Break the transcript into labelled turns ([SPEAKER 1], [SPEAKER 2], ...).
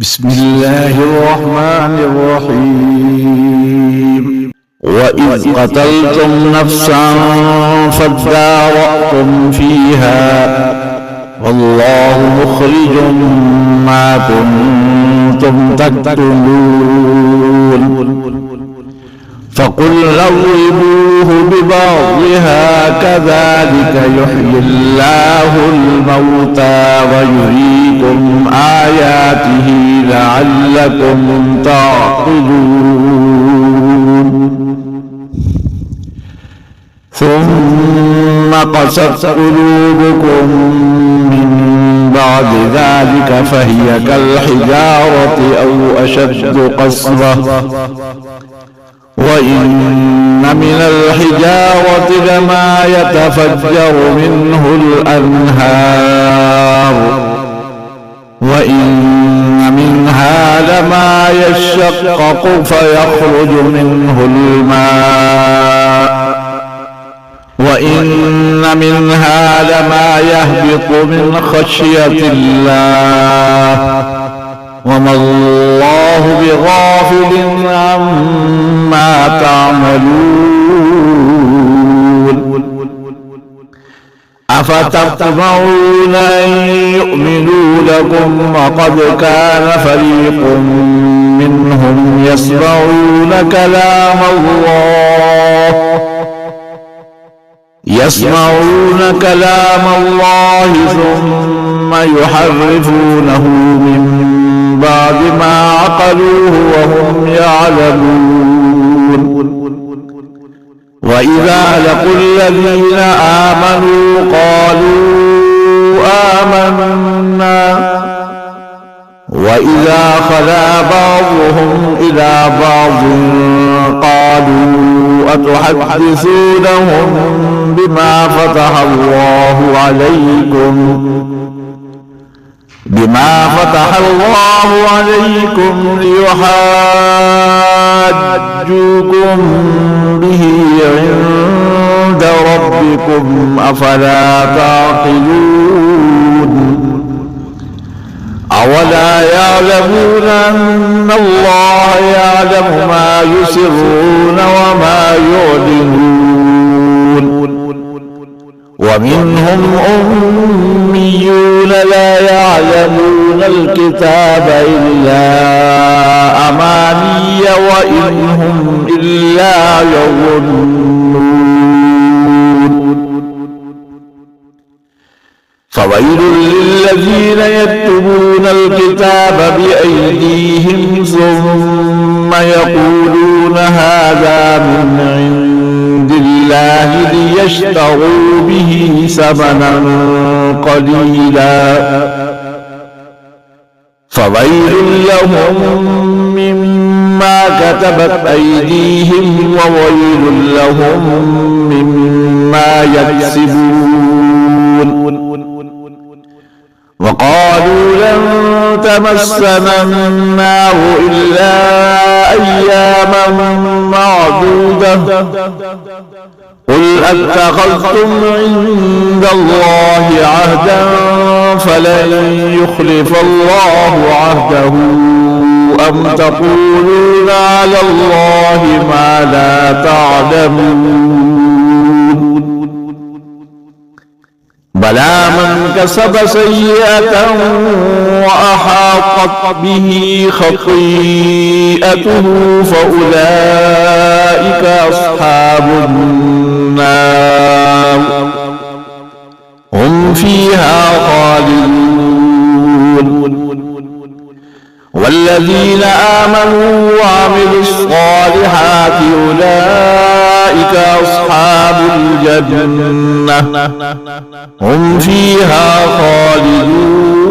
[SPEAKER 1] بسم الله الرحمن الرحيم. وإذ قتلتم نفسا فادارأتم فيها والله مخرج ما كنتم تكتمون فقلنا اضربوه ببعضها كذلك يحيي الله الموتى ويريكم آياته لعلكم تعقلون. ثم قست قلوبكم من بعد ذلك فهي كالحجارة أو أشد قسوة وإن من الحجارة لما يتفجر منه الأنهار وإن منها لما يشقق فيخرج منه الماء وإن منها لما يهبط من خشية الله وما الله بغافل عما تعملون. أفتطمعون أن يؤمنوا لكم وقد كان فريق منهم يسمعون كلام الله ثم يحرفونه من بعد ما عقلوه وهم يعلمون. وإذا لقوا الذين آمنوا قالوا آمنا وإذا خلا بعضهم إلى بعض قالوا أتحدثونهم بما فتح الله عليكم ليحاجوكم به عند ربكم أفلا تعقلون. أولا يعلمون أن الله يعلم ما يسرون وما يعلنون. ومنهم أميون لا يعلمون الكتاب إلا أماني وإن هم إلا يظنون. فويل للذين يكتبون الكتاب بأيديهم ثم يقولون هذا من عند الله ليشتروا به ثمنا قليلا فويل لهم مما كتبت أيديهم وويل لهم مما يكسبون. وقالوا لن تمسنا النار إلا أياما معدودة قل أتخذتم عند الله عهدا فلن يخلف الله عهده أم تقولون على الله ما لا تعلمون. بلى من كسب سيئة وأحاطت به خطيئته فأولئك أصحاب النار هم فيها خالدون. والذين آمنوا وعملوا الصالحات أولئك أصحاب الجنة هم فيها خالدون.